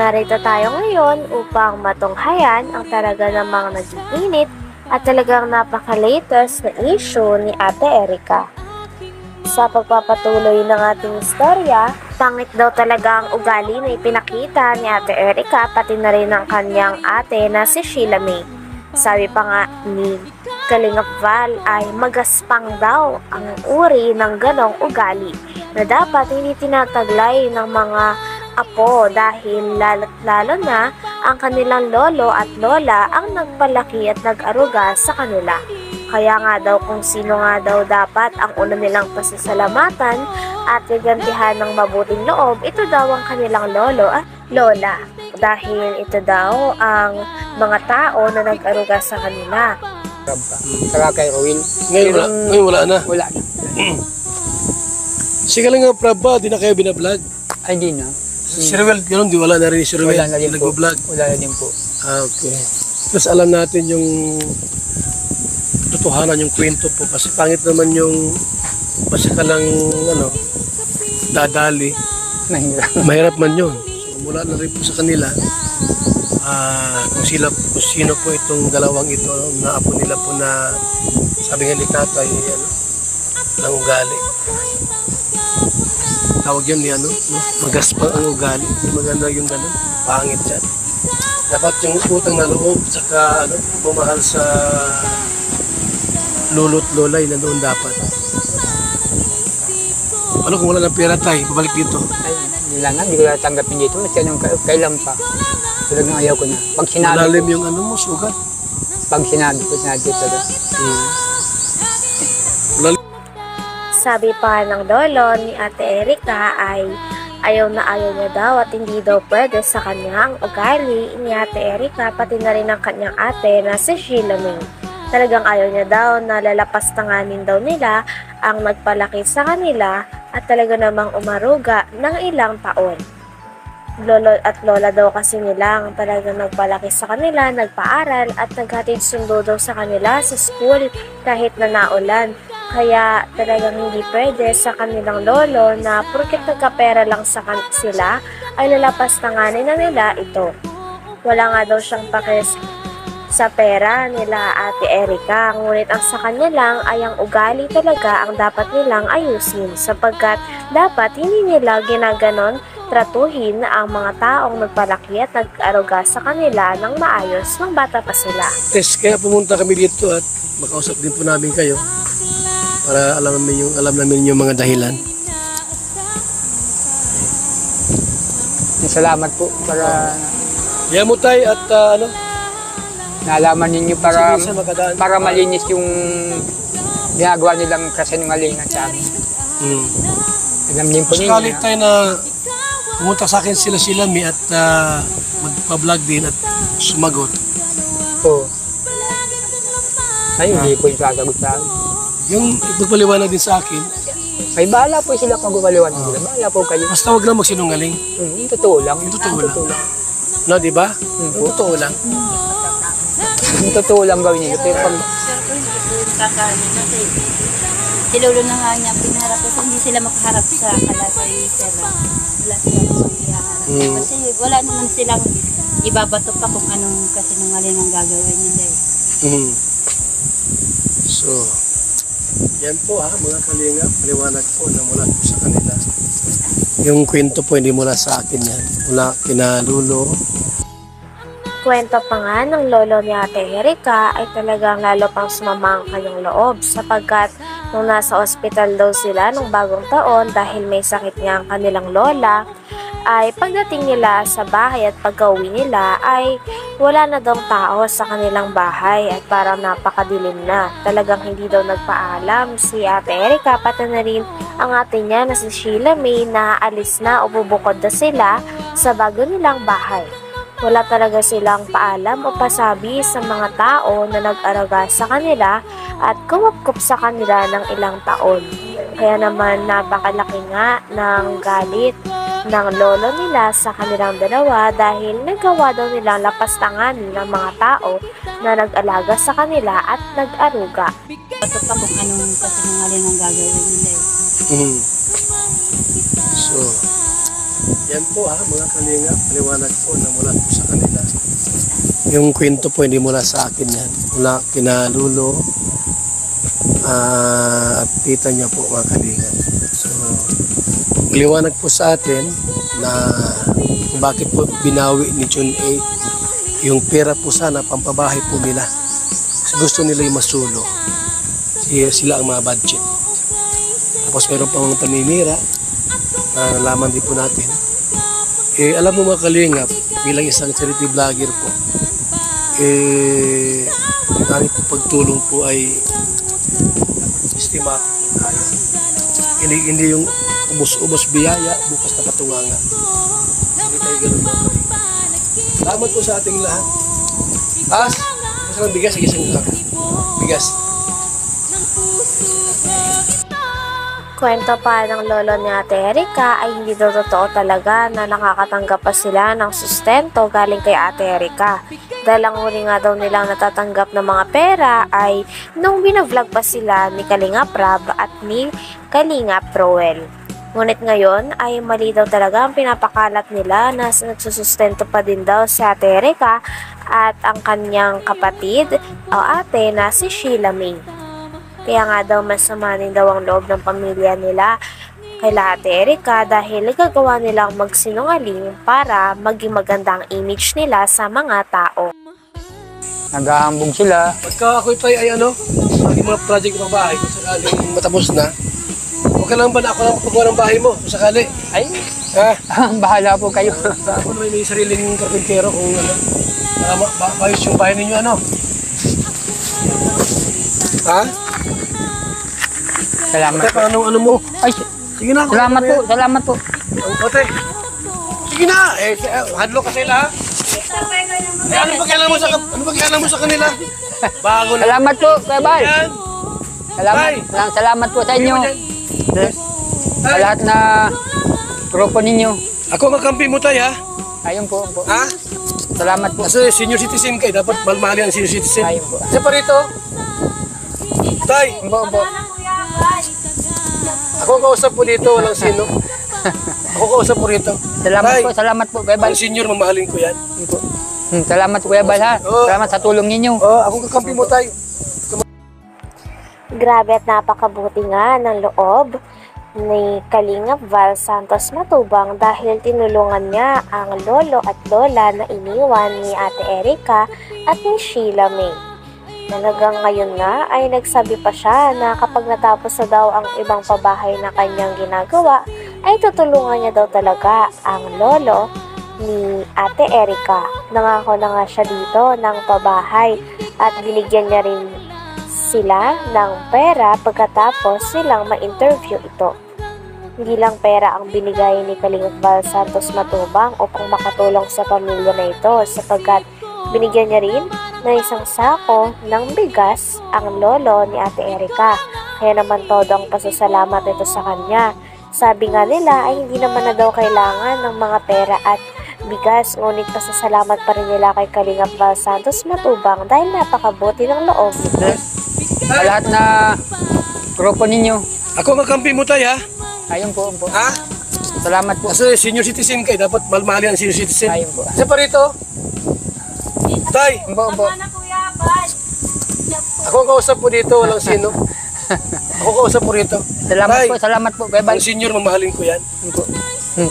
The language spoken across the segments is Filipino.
Narito tayo ngayon upang matunghayan ang talaga namang nag-iinit at talagang napaka-latest na issue ni Ate Erica. Sa pagpapatuloy ng ating istorya, pangit daw talaga ang ugali na ipinakita ni Ate Erica pati na rin ang kanyang ate na si Sheila May. Sabi pa nga ni Kalingap Val ay magaspang daw ang uri ng ganong ugali na dapat hindi tinataglay ng mga apo dahil lalo na ang kanilang lolo at lola ang nagpalaki at nag-aruga sa kanila. Kaya nga daw kung sino nga daw dapat ang una nilang pasasalamatan at gagantihan ng mabuting loob, ito daw ang kanilang lolo at lola. Dahil ito daw ang mga tao na nag-aruga sa kanila. Saka kay Owen. Ngayon wala na. Wala na. Sige lang nga, Prabba, di na kayo binablog. Ay, di na. Si Ruel, gano'n, di wala na rin si Ruel. Wala na din po. Nag-vlog. Wala na din po. Okay. Tapos alam natin yung totohanan, yung kwento po. Kasi pangit naman yung basta ka lang, dadali. Mahirap. Mahirap man yun. So, mula na rin po sa kanila, kung sino po itong dalawang ito, na apo nila po na, sabi nga ni tatay, ng ugali. Tawag yun ni magaspang ang ugali. Maganda yung gano'n, pangit yan. Dapat yung utang na loob, saka bumahal sa lolo't lolay na doon dapat. Ano kung wala ng pera tayo, babalik dito? Ay, nilangan, hindi ko natanggapin dito. Kasi kailan pa. Tulad ng ayaw ko na. Pag sinabi malalim ko, yung mo, sugat. pag sinabi ko dito. Sabi pa ng lolo ni Ate Erica ay ayaw na ayaw niya daw at hindi daw pwede sa kanyang ugali ni Ate Erica pati na rin ang kanyang ate na si Sheila May. Talagang ayaw niya daw na lalapastanganin daw nila ang nagpalaki sa kanila at talaga namang umaruga ng ilang taon. Lolo at lola daw kasi nilang talagang nagpalaki sa kanila, nagpaaral at naghatid sundo daw sa kanila sa school kahit na naulan. Kaya talagang hindi pwede sa kanilang lolo na porket nagkapera lang sila ay lalapastanganin na nila ito. Wala nga daw siyang pakis sa pera nila Ate Erica, ngunit ang sa kanya lang ay ang ugali talaga ang dapat nilang ayusin sapagkat dapat hindi nila ginaganon tratuhin ang mga taong nagpalaki at nag-aruga sa kanila ng maayos ng bata pa sila. Tess, kaya pumunta kami dito at makausap din po namin kayo para alam namin yung mga dahilan. Salamat po para Yamutay at nalaman ninyo para Sige, makadaan. para malinis yung ginagawa nilang kasinungalingan sa amin. Alam din po ninyo. Sakalit tayo na pumunta sa akin sila Mi at magpa-vlog din at sumagot. Oo. Ay, hindi po yung sasagot sa akin. Yung ipagpaliwanag din sa akin, Ay, bahala po sila pag-upaliwan sila. Bahala po kayo. basta wag lang magsinungaling. Yung totoo lang. Yung totoo lang. No, di ba? Yung totoo lang. Yung totoo lang gawin nila. Pero pag kakanin kasi si lolo na nga niya pinaharap kasi hindi sila makaharap sa kalasay sir. Wala silang paghiharap. Kasi wala naman silang ibabato pa kung anong kasinungaling ang gagawin nila eh. So, yan po mga kalinga, paliwanag po na mula po sa kanila. Yung kwento po hindi mula sa akin yan, mula kina Lulo. Kwento pa nga ng lolo ni Ate Erica ay talagang lalo pang sumama ang kanyang loob sapagkat nung nasa ospital daw sila nung bagong taon dahil may sakit nga ang kanilang lola, ay pagdating nila sa bahay at pag-uwi nila ay wala na daw tao sa kanilang bahay at parang napakadilim na. Talagang hindi daw nagpaalam si Ate Erica pati na rin ang ate niya na si Sheila May na alis na o bubukod na sila sa bago nilang bahay. Wala talaga silang paalam o pasabi sa mga tao na nag-araga sa kanila at kumupkup sa kanila ng ilang taon. Kaya naman napakalaki nga ng galit ng lolo nila sa kanilang dalawa dahil nagawa daw nilang lapastanganin ng mga tao na nag-alaga sa kanila at nag-aruga. Bato pa kung anong kasinungaling ang gagawin nila eh. So, Yan po mga kalinga, paliwanag po na mula po sa kanila. Yung kwento po hindi mula sa akin yan. Mula kina Lulo at tita niya po mga kalinga. So, liwanag po sa atin na kung bakit po binawi ni Jun 8 yung pera po sana pampabahay po nila. Kasi gusto nila yung masulo. Sila ang mga budget. Tapos meron pa mga paninira na nalaman din po natin. Alam mo mga kalingap, bilang isang charity vlogger po, yung aming pagtulong po ay systematic po tayo. Hindi yung ubos-ubos biyaya, bukas na katunganga. Hindi tayo ganun mga kalingap. Salamat po sa ating lahat. Masarang bigas, isang lang. Bigas. Kwento pa ng lolo ni Ate Erika ay hindi daw totoo talaga na nakakatanggap pa sila ng sustento galing kay Ate Erika. Dahil ang huli nga daw nilang natatanggap ng mga pera ay nung binavlog pa sila ni Kalingap Rab at ni Kalingap Roel. Ngunit ngayon ay mali daw talaga ang pinapakalat nila na nagsusustento pa din daw si Ate Erika at ang kanyang kapatid o ate na si Sheila May. Kaya nga daw masama din daw ang loob ng pamilya nila kay Ate Erika dahil nagagawa nilang magsinungaling para maging magandang image nila sa mga tao. Naghahambog sila. Pagka ako'y tayo ay yung mga project ng bahay, kung sakaling matapos na, okay lang ba na ako lang paggawa ng bahay mo, kung sakali? Ay, bahala po kayo. Ako naman may sariling karpintero kung para maayos yung bahay ninyo, Salamat Ote, po. paano mo? Ay, Sige na. salamat po. Ote. Sige na. Hadlo ka sila, ha? Ano ba kailangan mo sa kanila? Bago na. Salamat po, Kuya Bal. Yan. Salamat po sa inyo. Sa lahat na grupo ninyo. Ako magkampi mo tayo, ha? Ayun po. Ha? Salamat po. Kasi senior citizen kayo, dapat malmali ang senior citizen. Ayun po. Isa pa rito. Tay, Opo. ako kausap po dito, walang sino. Ako kausap po rito. Salamat po, Kuya Bal. Ang senior, mamahalin ko yan. Salamat Kuya Bal, ha. Oo. Salamat sa tulong ninyo. Ako kakampi mo tayo. Grabe at napakabuti nga ng loob ni Kalingap Val Santos Matubang dahil tinulungan niya ang lolo at lola na iniwan ni Ate Erika at ni Sheila May. Talagang ngayon nga ay nagsabi pa siya na kapag natapos na daw ang ibang pabahay na kanyang ginagawa, ay tutulungan niya daw talaga ang lolo ni Ate Erika. Nangako na nga siya dito ng pabahay at binigyan niya rin sila ng pera pagkatapos silang ma-interview ito. Hindi lang pera ang binigay ni Kalingap Val Santos Matubang upang makatulong sa pamilya na ito sapagkat binigyan niya rin na isang sako ng bigas ang lolo ni Ate Erika. Kaya naman todo ang pasasalamat ito sa kanya. Sabi nga nila ay hindi naman na daw kailangan ng mga pera at bigas, ngunit pasasalamat pa rin nila kay Kalingap Val Santos Matubang dahil napakabuti ng loob nito. Sa lahat na grupo ninyo. Ako magkampi mo tayo, ha? Ayun po. Ha? Salamat po. Kasi senior citizen kayo, dapat malmali ang senior citizen. Ayun po. Isa pa rito. Tay, Opo. ako kausap po dito, walang sino. Ako kausap po rito. Salamat po, Kuya Bal. Ang senior, mamahalin ko yan.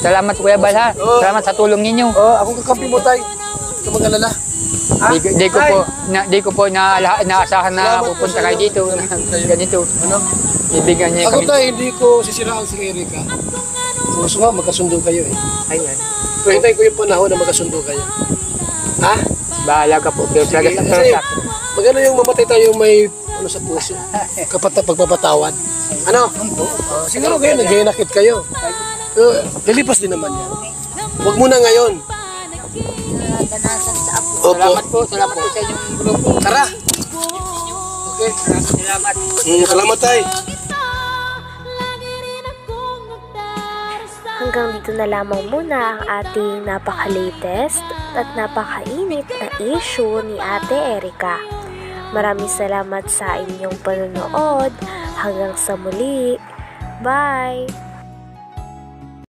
Salamat Kuya Bal, ha. Oo. Salamat sa tulong ninyo. Ako kakampi mo tayo. Ito mag-alala. Di ko po naasahan na Salamat po pupunta sa kayo inyo. dito. Ganito. Ano? Ibigyan niya Ako kami. tayo, hindi ko sisiraan si Erika. Kung gusto nga, magkasundo kayo eh. Ayan. Pero hintayin ko yung panahon na magkasundo kayo. Ha? Bahala ka po. Pero Sige, talaga kasi maganda yung mamatay tayo may sa puso. Pagpapatawad. Ano? Siguro kayo, nag-iinakit kayo. Pero lilipas din naman yan. Huwag muna ngayon. Opo. Salamat po sa inyong grupo. Tara. Okay. Salamat. Salamat tayo. Hanggang dito na lamang muna ang ating napaka-latest at napakainit na issue ni Ate Erika. Maraming salamat sa inyong panonood. Hanggang sa muli. Bye!